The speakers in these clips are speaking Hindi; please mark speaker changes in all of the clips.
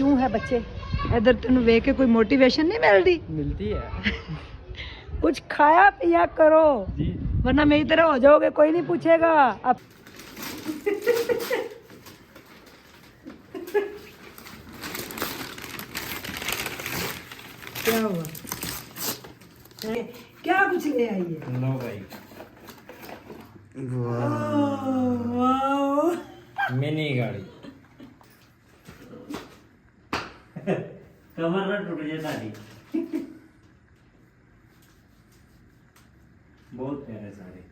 Speaker 1: क्यों है बच्चे? इधर तेन वेख के कोई मोटिवेशन नहीं मिलती?
Speaker 2: मिलती है।
Speaker 1: कुछ खाया पिया करो
Speaker 2: जी।
Speaker 1: वरना मेरी तरह हो जाओगे, कोई नहीं पूछेगा अब। क्या हुआ? क्या कुछ ले आई है?
Speaker 2: लो भाई,
Speaker 1: वाह।
Speaker 2: मिनी गाड़ी। कमर ना टूट जाए साड़ी। बहुत प्यारे सारे।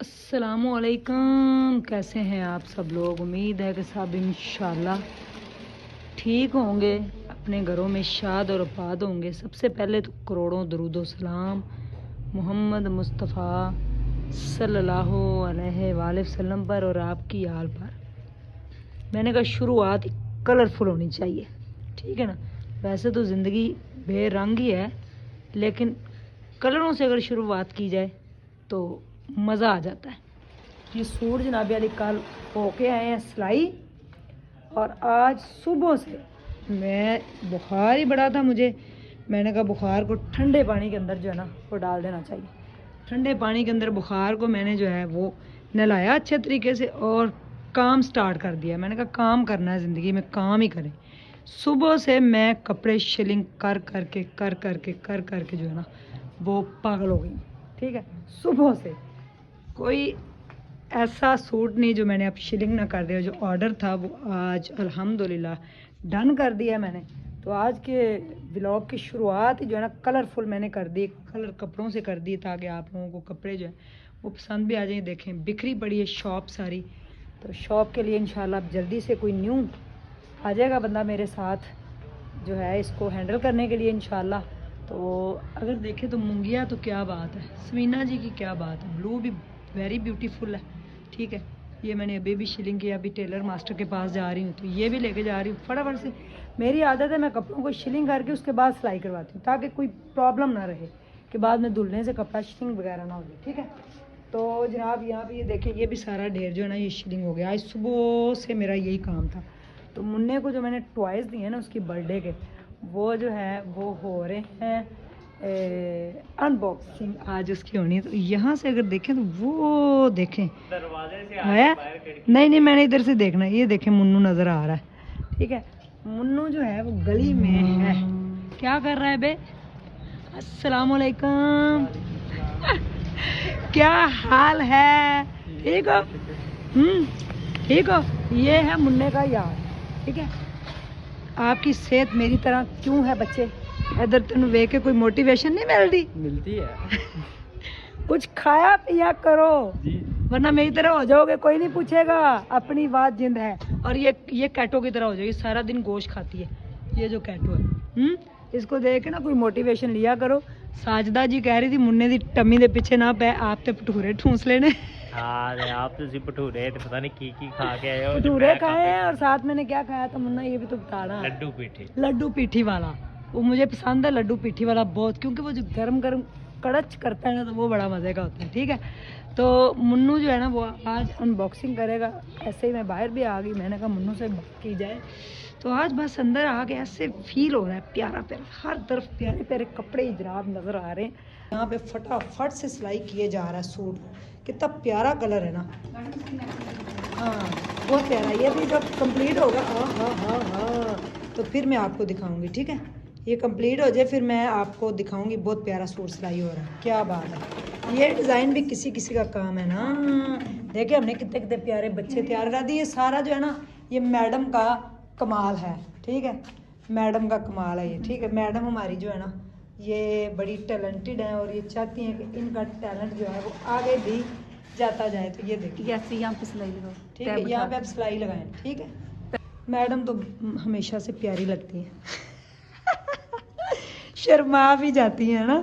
Speaker 1: अस्सलामुअलैकुम, कैसे हैं आप सब लोग? उम्मीद है कि सब इंशाल्लाह ठीक होंगे, अपने घरों में शाद और आबाद होंगे। सबसे पहले तो करोड़ों दरूद व सलाम मोहम्मद मुस्तफ़ा सल्लल्लाहु अलैहि वसल्लम पर और आपकी आल पर। मैंने कहा शुरुआत कलरफुल होनी चाहिए, ठीक है ना। वैसे तो ज़िंदगी बेरंग ही है, लेकिन कलरों से अगर शुरुआत की जाए तो मज़ा आ जाता है। ये सूट जनाब वाली कल होके आए हैं सिलाई, और आज सुबह से मैं बुखार ही बड़ा था मुझे। मैंने कहा बुखार को ठंडे पानी के अंदर जो है ना वो डाल देना चाहिए। ठंडे पानी के अंदर बुखार को मैंने जो है वो नहलाया अच्छे तरीके से और काम स्टार्ट कर दिया। मैंने कहा काम करना है ज़िंदगी में, काम ही करें। सुबह से मैं कपड़े शिलिंग कर करके जो है ना वो पागल हो गई, ठीक है। सुबह से कोई ऐसा सूट नहीं जो मैंने अब शिलिंग ना कर दिया। जो ऑर्डर था वो आज अल्हम्दुलिल्लाह डन कर दिया मैंने। तो आज के व्लॉग की शुरुआत ही जो है ना कलरफुल मैंने कर दी, कलर कपड़ों से कर दी, ताकि आप लोगों को कपड़े जो है वो पसंद भी आ जाए। देखें बिखरी पड़ी है शॉप सारी, तो शॉप के लिए इंशाल्लाह अब जल्दी से कोई न्यू आ जाएगा बंदा मेरे साथ जो है इसको हैंडल करने के लिए इंशाल्लाह। तो अगर देखें तो मुंगिया तो क्या बात है, समीना जी की क्या बात है, ब्लू भी वेरी ब्यूटीफुल है, ठीक है। ये मैंने अभी भी शिलिंग किया, अभी टेलर मास्टर के पास जा रही हूँ तो ये भी लेके जा रही हूँ फटाफट से। मेरी आदत है मैं कपड़ों को शिलिंग करके उसके बाद सिलाई करवाती हूँ, ताकि कोई प्रॉब्लम ना रहे कि बाद में धुलने से कपड़ा शिलिंग वगैरह ना हो जाए, ठीक है। तो जनाब यहाँ पे ये देखें, ये भी सारा ढेर जो है ना ये शिलिंग हो गया। आज सुबह से मेरा यही काम था। तो मुन्ने को जो मैंने टॉयज़ दिए ना उसकी बर्थडे के, वो जो है वो हो रहे हैं अनबॉक्सिंग आज उसकी होनी है। तो यहाँ से अगर देखें तो वो देखें
Speaker 2: दरवाजे से
Speaker 1: आया, नहीं मैंने इधर से देखना है। ये देखें मुन्नू नज़र आ रहा है, ठीक है। मुन्नू जो है वो गली में है, क्या कर रहा है बे? अस्सलामुअलैकुम। क्या हाल है? ठीक हो? ठीक हो? ये है मुन्ने का यार, ठीक है। आपकी सेहत मेरी तरह क्यों है बच्चे? इधर तेन वेख के कोई मोटिवेशन नहीं मिलती?
Speaker 2: मिलती है।
Speaker 1: कुछ खाया पिया करो
Speaker 2: जी।
Speaker 1: वरना मेरी तरह हो जाओगे, कोई नहीं पूछेगा। अपनी बात जिंद है। और ये कैटो की तरह हो जाएगी, सारा दिन गोश्त खाती है ये जो कैटो है। इसको देख के ना कोई मोटिवेशन लिया करो। साजदा जी कह रही थी मुन्ने दी टम्मी दे पीछे ना पै, आप ते भटूरे ठूस लेने।
Speaker 2: हाँ आप तो भटूरे तो पता नहीं की खा के आए हो।
Speaker 1: भटूरे खाए हैं और साथ मैंने क्या खाया था मुन्ना ये भी तो बताना।
Speaker 2: लड्डू पीठी।
Speaker 1: लड्डू पीठी वाला, वो मुझे पसंद है लड्डू पीठी वाला बहुत, क्योंकि वो जो गरम गरम कड़च करता है ना तो वो बड़ा मज़े का होता है, ठीक है। तो मुन्नू जो है ना वो आज अनबॉक्सिंग करेगा। ऐसे ही मैं बाहर भी आ गई, मैंने कहा मुन्नू से बात की जाए। तो आज बस अंदर आ के ऐसे फील हो रहा है प्यारा प्यारा, हर तरफ प्यारे प्यारे कपड़े जनाब नज़र आ रहे हैं। यहाँ पे फटाफट से सिलाई किए जा रहा है सूट, कितना प्यारा कलर है ना। हाँ बहुत प्यारा। ये भी जब कंप्लीट होगा हाँ तो फिर मैं आपको दिखाऊंगी, ठीक है। ये कंप्लीट हो जाए फिर मैं आपको दिखाऊंगी। बहुत प्यारा सूट सिलाई हो रहा है, क्या बात है। ये डिज़ाइन भी किसी किसी का काम है ना। देखिए हमने कितने कितने प्यारे बच्चे तैयार कर दिए। ये सारा जो है ना ये मैडम का कमाल है, ठीक है। मैडम का कमाल है ये, ठीक है। मैडम हमारी जो है ना ये बड़ी टैलेंटेड है और ये चाहती हैं कि इनका टैलेंट जो है वो आगे भी जाता जाए। तो ये देखिए ऐसे यहाँ पे सिलाई लगाओ, ठीक है। यहाँ पे आप सिलाई लगाएं, ठीक है। मैडम तो हमेशा से प्यारी लगती हैं। शर्मा भी जाती है ना।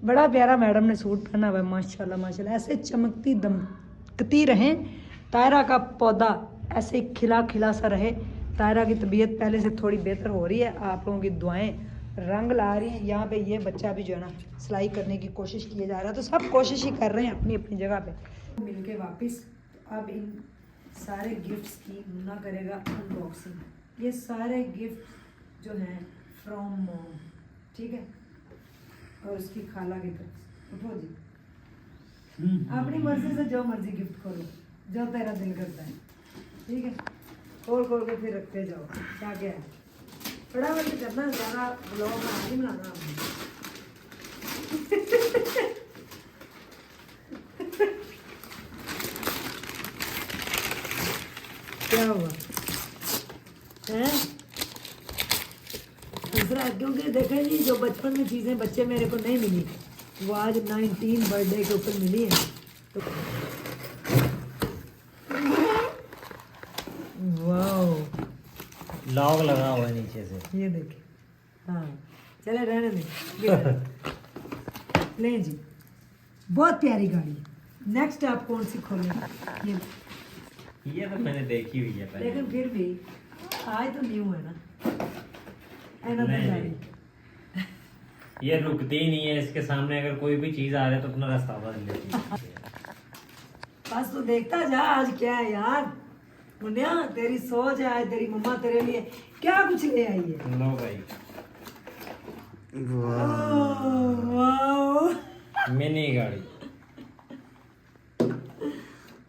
Speaker 1: बड़ा प्यारा मैडम ने सूट पहना हुआ है माशाल्लाह माशाल्लाह। ऐसे चमकती दमकती रहें, तायरा का पौधा ऐसे खिला खिला सा रहे। तायरा की तबीयत पहले से थोड़ी बेहतर हो रही है, आप लोगों की दुआएं रंग ला रही हैं। यहाँ पे ये बच्चा भी जो है ना सिलाई करने की कोशिश किया जा रहा है। तो सब कोशिश ही कर रहे हैं अपनी अपनी जगह पे। मिल के वापस अब इन सारे गिफ्ट्स की मुन्ना करेगा अनबॉक्सिंग। ये सारे गिफ्ट जो हैं फ्रॉम मॉम, ठीक है, और उसकी खाला की तरफ। उठो जी, अपनी मर्जी से जो मर्जी गिफ्ट खोलो, जो तेरा दिल करता है, ठीक है। खोल खोल के फिर रखते जाओ। क्या क्या है, फटाफट करना, ज़्यादा ब्लॉग नहीं बनाना हमने। क्या हुआ है दूसरा? क्योंकि देखें जी, जो बचपन में चीज़ें बच्चे मेरे को नहीं मिली, वो आज 19 बर्थडे के ऊपर मिली है। तो वाओ,
Speaker 2: लॉक लगा हुआ है नीचे से।
Speaker 1: ये देखिए। हाँ चले, रहने दें। ले जी, बहुत प्यारी गाड़ी। नेक्स्ट आप कौन सी खोलेंगे?
Speaker 2: ये तो मैंने देखी हुई है पहले।
Speaker 1: लेकिन फिर भी आज तो न्यू है ना,
Speaker 2: नहीं,
Speaker 1: गाड़ी।
Speaker 2: ये रुकती ही नहीं है, इसके सामने अगर कोई भी चीज आ रही है तो अपना रास्ता बदल लेती है।
Speaker 1: बस तो देखता जा आज क्या है यार। मुन्या, तेरी सोच है, तेरी मम्मा तेरे लिए क्या कुछ ले आई है।
Speaker 2: लो भाई,
Speaker 1: वाओ,
Speaker 2: मिनी गाड़ी।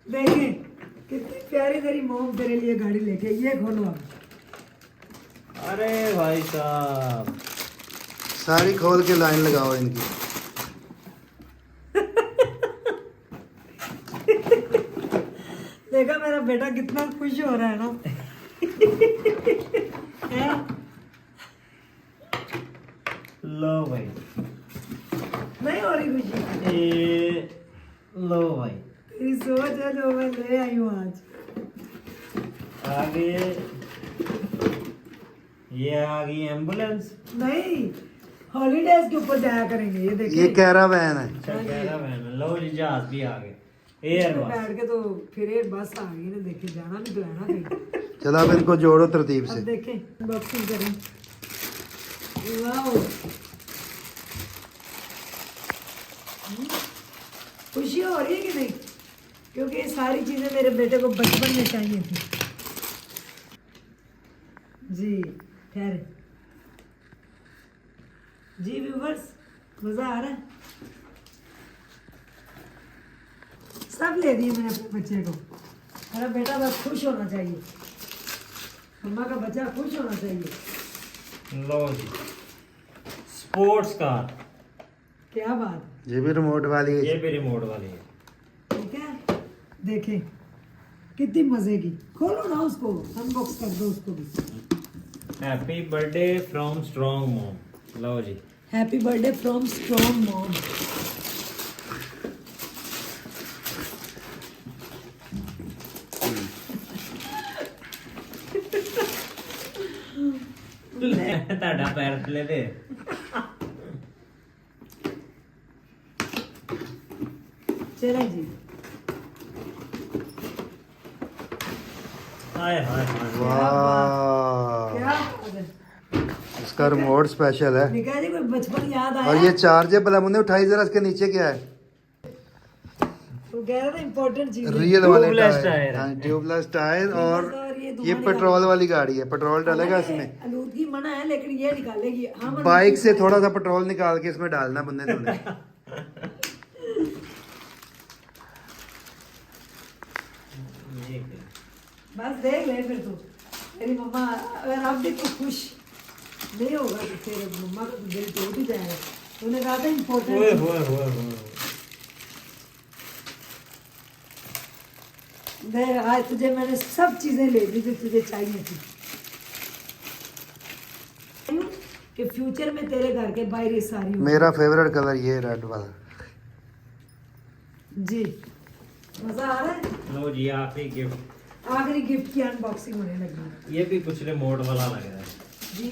Speaker 1: देखें कितनी प्यारी तेरी मॉम तेरे लिए गाड़ी लेके। ये खोलो आप।
Speaker 2: अरे भाई साहब,
Speaker 3: सारी खोल के लाइन लगाओ इनकी।
Speaker 1: देखा मेरा बेटा कितना खुश हो रहा है ना। है?
Speaker 2: लो भाई,
Speaker 1: नहीं हो रही खुशी?
Speaker 2: ये लो भाई,
Speaker 1: तेरी सोच है जो मैं ले आई हूँ आज।
Speaker 2: आगे ये आ गई एम्बुलेंस।
Speaker 1: नहीं, हॉलीडेज के ऊपर जाया करेंगे। ये देखिए,
Speaker 3: ये कैरावैन है।
Speaker 2: अच्छा, कैरावैन। लो जी, जहाज भी आ गए। एयर
Speaker 1: इसमें
Speaker 2: बस।
Speaker 1: बैठ के तो फिर ये बस आ गई ना। देखे, जाना भी तो है ना कहीं।
Speaker 3: चलो अब इनको जोड़ो तरतीब
Speaker 1: अब
Speaker 3: से।
Speaker 1: देखें, अनबॉक्सिंग करें। वाओ, खुशी हो रही है कि नहीं? क्योंकि ये सारी चीजें मेरे बेटे को बचपन में चाहिए थी। जी ठहरे जी व्यूवर्स, मजा आ रहा है। सब ले दिए मैंने अपने बच्चे को। मेरा बेटा बस खुश होना चाहिए, मम्मा का बच्चा खुश होना चाहिए।
Speaker 2: लो जी, स्पोर्ट्स कार।
Speaker 1: क्या बात,
Speaker 3: ये भी रिमोट वाली
Speaker 2: ये
Speaker 3: है।
Speaker 2: भी रिमोट वाली है।
Speaker 1: ठीक है। देखें कितनी मजे की। खोलो ना उसको, अनबॉक्स कर दो उसको भी।
Speaker 2: Happy birthday from strong mom. लो जी,
Speaker 1: happy birthday from strong mom.
Speaker 2: ਤੁਹਾਡਾ ਪੈਰ ਥੱਲੇ ਦੇ।
Speaker 1: चले जी।
Speaker 2: हाय हाय हाय।
Speaker 3: वाह,
Speaker 1: क्या बात है।
Speaker 3: इसका रिमोट स्पेशल है।
Speaker 1: निकाह जी, कोई बचपन याद आया?
Speaker 3: और ये चार्जेबल है। मुन्ने उठाई जरा, इसके नीचे क्या है?
Speaker 1: तो कह रहा था इम्पोर्टेंट चीज है।
Speaker 3: रियल वाले
Speaker 2: ट्यूबलेस
Speaker 3: टायर।
Speaker 2: टायर।
Speaker 3: हाँ, ट्यूबलेस टायर। और
Speaker 1: ये
Speaker 3: ये
Speaker 1: धुआं
Speaker 3: पेट्रोल वाली गाड़ी है। पेट्रोल डालेगा इसमें।
Speaker 1: आलूदगी मना है, लेकिन ये निकालेगी। हम
Speaker 3: बाइक से थोड़ा सा पेट्रोल निकाल के इसमें डालना बंदे तूने।
Speaker 2: ये क्या?
Speaker 1: बस देख ले फिर तू। तेरी मम्मा अगर आप भी तो खुश नहीं होगा तो फिर मम्मा का तो दिल टूट ही जाएगा। तूने कहा था
Speaker 2: ओए
Speaker 1: इम्पोर्टेंट।
Speaker 2: होए होए होए।
Speaker 1: देख, आज तुझे मैंने सब चीजें ले दी जो तुझे चाहिए थी, कि फ्यूचर में तेरे घर के बाहर ये सारी हो।
Speaker 3: मेरा फेवरेट कलर ये रेड वाला।
Speaker 1: जी, मजा आ रहा है।
Speaker 2: लो जी, आखिरी गिफ्ट।
Speaker 1: आखिरी गिफ्ट की अनबॉक्सिंग होने लगी है।
Speaker 2: ये भी कुछ रिमोट वाला लग रहा है।
Speaker 1: जी,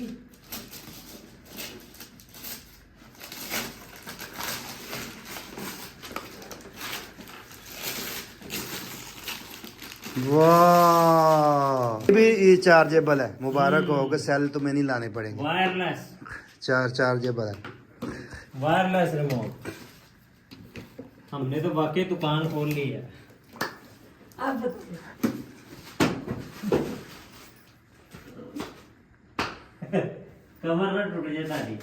Speaker 3: वाह, ये चार्जेबल है। मुबारक होगा, सेल तुम्हें नहीं लाने पड़ेंगे।
Speaker 2: वायरलेस।
Speaker 3: चार्जेबल है।
Speaker 2: Wireless remote. हमने तो वाकई दुकान खोल ली है।
Speaker 1: अब बताइए।
Speaker 2: कमर ना टूट जाए तारी।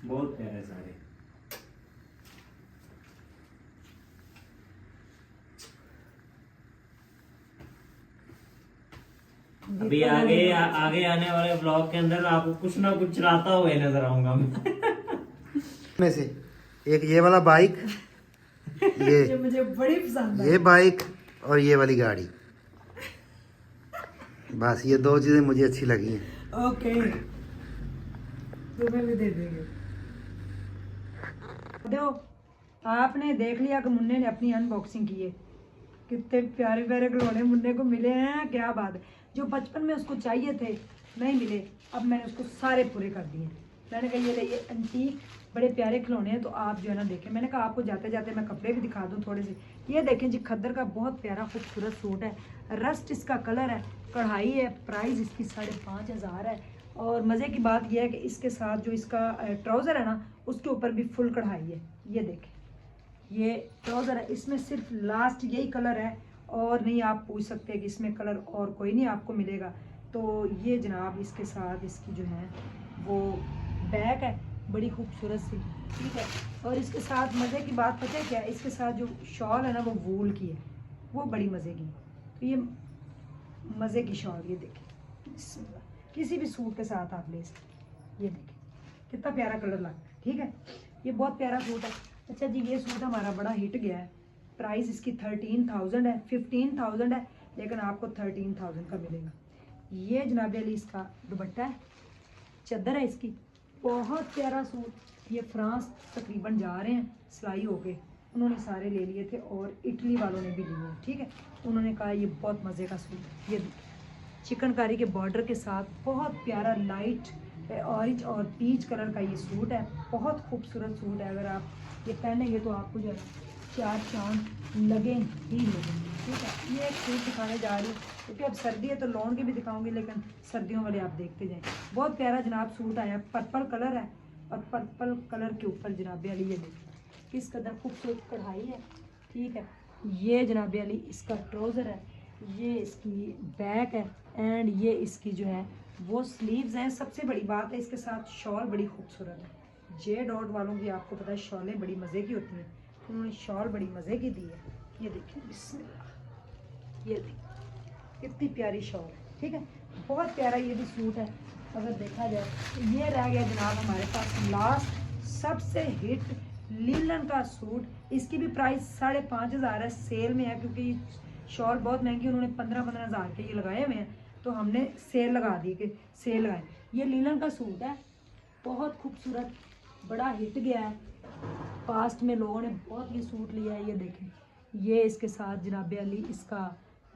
Speaker 2: बहुत प्यारे सारे। अभी आगे आगे आने वाले ब्लॉग के अंदर आपको कुछ ना कुछ चलाता हुए नजर आऊंगा मैं।
Speaker 3: में से एक ये वाला बाइक,
Speaker 1: ये मुझे बड़ी पसंद है।
Speaker 3: ये बाइक और ये वाली गाड़ी, बस ये दो चीजें मुझे अच्छी लगी हैं।
Speaker 1: ओके, तुम्हें भी दे देंगे। देखो, आपने देख लिया कि मुन्ने ने अपनी अनबॉक्सिंग की है। कितने प्यारे प्यारे खिलौने मुन्ने को मिले हैं, क्या बात है। जो बचपन में उसको चाहिए थे नहीं मिले, अब मैंने उसको सारे पूरे कर दिए। मैंने कहा ये लिए एंटीक बड़े प्यारे खिलौने हैं, तो आप जो है ना देखें। मैंने कहा आपको जाते जाते मैं कपड़े भी दिखा दूं थोड़े से। ये देखें जी, खद्दर का बहुत प्यारा खूबसूरत सूट है, रस्ट इसका कलर है, कढ़ाई है, प्राइस इसकी 5,500 है। और मज़े की बात यह है कि इसके साथ जो इसका ट्राउज़र है ना, उसके ऊपर भी फुल कढ़ाई है। ये देखें, ये ट्राउज़र है, इसमें सिर्फ लास्ट यही कलर है और नहीं आप पूछ सकते कि इसमें कलर और कोई नहीं आपको मिलेगा। तो ये जनाब इसके साथ इसकी जो है वो बैग है, बड़ी खूबसूरत सी, ठीक है। और इसके साथ मज़े की बात पता है क्या है, इसके साथ जो शॉल है ना वो वूल की है, वो बड़ी मज़े की। तो ये मज़े की शॉल, ये देखें, किसी भी सूट के साथ आप ले सकते। ये देखें कितना प्यारा कलर लगा है, ठीक है। ये बहुत प्यारा सूट है। अच्छा जी, ये सूट हमारा बड़ा हिट गया है। प्राइस इसकी 13,000 है, 15,000 है, लेकिन आपको 13,000 का मिलेगा। ये जनाब अली इसका दुपट्टा है, चादर है इसकी, बहुत प्यारा सूट। ये फ्रांस तकरीबन जा रहे हैं सिलाई होके, उन्होंने सारे ले लिए थे और इटली वालों ने भी लिए हैं, ठीक है। उन्होंने कहा ये बहुत मज़े का सूट है। ये चिकनकारी के बॉर्डर के साथ बहुत प्यारा लाइट ऑरेंज और पीच कलर का ये सूट है, बहुत खूबसूरत सूट है। अगर आप ये पहनेंगे तो आपको जो है 4 चांद लगे ही लगेंगे, ठीक है। ये एक सूट दिखाने जा रही हूँ क्योंकि अब सर्दी है तो लॉन के भी दिखाऊंगी, लेकिन सर्दियों वाले आप देखते जाएं। बहुत प्यारा जनाब सूट आया, पर्पल कलर है और पर्पल कलर के ऊपर जनाब अली ये देखिए किस कदर खूबसूरत कढ़ाई है, ठीक है। ये जनाब अली इसका ट्राउज़र है, ये इसकी बैक है एंड ये इसकी जो है वो स्लीव्स हैं। सबसे बड़ी बात है इसके साथ शॉल बड़ी खूबसूरत है। जे डॉट वालों की आपको पता है शॉलें बड़ी मज़े की होती हैं, उन्होंने शॉल बड़ी मज़े की दी है। ये देखिए बिस्मिल्लाह, ये देखिए कितनी प्यारी शॉल है, ठीक है। बहुत प्यारा ये भी सूट है। अगर देखा जाए तो ये रह गया जनाब हमारे पास लास्ट सबसे हिट लीलन का सूट। इसकी भी प्राइस 5,500 है, सेल में है क्योंकि शॉल बहुत महंगी, उन्होंने 15,000 के ये लगाए हुए हैं, तो हमने सेल लगा दी कि सेल लगाए। ये लीलन का सूट है, बहुत खूबसूरत, बड़ा हिट गया है। पास्ट में लोगों ने बहुत ये सूट लिया है। ये देखें, ये इसके साथ जनाब अली इसका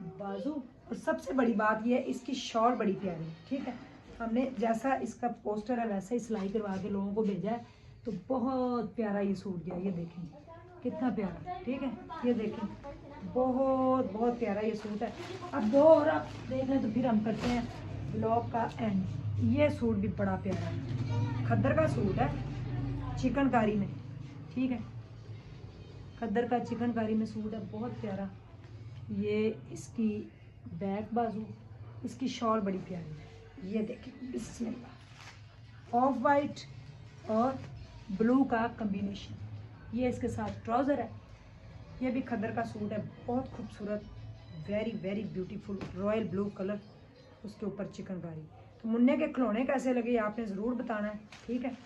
Speaker 1: बाजू, और सबसे बड़ी बात ये है इसकी शॉल बड़ी प्यारी, ठीक है। हमने जैसा इसका पोस्टर है वैसा ही सिलाई करवा के लोगों को भेजा है, तो बहुत प्यारा ये सूट गया। ये देखें कितना प्यारा, ठीक है। ये देखें बहुत बहुत प्यारा ये सूट है। अब दो और आप देख लें तो फिर हम करते हैं ब्लॉग का एंड। ये सूट भी बड़ा प्यारा है, खद्दर का सूट है चिकनकारी में, ठीक है। खद्दर का चिकनकारी में सूट है, बहुत प्यारा। ये इसकी बैक बाजू, इसकी शॉल बड़ी प्यारी है। ये देखें बिस्मिल्लाह, ऑफ वाइट और ब्लू का कॉम्बिनेशन। ये इसके साथ ट्राउज़र है। ये भी खद्दर का सूट है, बहुत खूबसूरत, very very beautiful, royal blue colour, उसके ऊपर चिकनकारी। तो मुन्ने के खिलौने कैसे लगे आपने ज़रूर बताना है, ठीक है।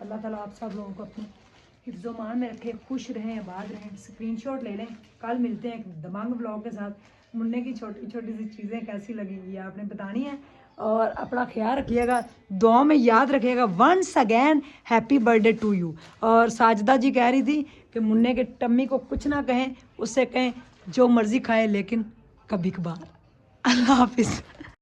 Speaker 1: अल्लाह ताला आप सब लोगों को अपने हिफ्ज़-ओ-मान में रखे, खुश रहें, आबाद रहें। स्क्रीनशॉट ले लें। कल मिलते हैं एक दबंग ब्लॉग के साथ। मुन्ने की छोटी छोटी सी चीज़ें कैसी लगी ये आपने बतानी है, और अपना ख्याल रखिएगा, दुआ में याद रखिएगा। Once again happy birthday to you. और साजिदा जी कह रही थी कि मुन्ने के टम्मी को कुछ ना कहें, उससे कहें जो मर्ज़ी खाए लेकिन कभी कभार। अल्लाह हाफिज़।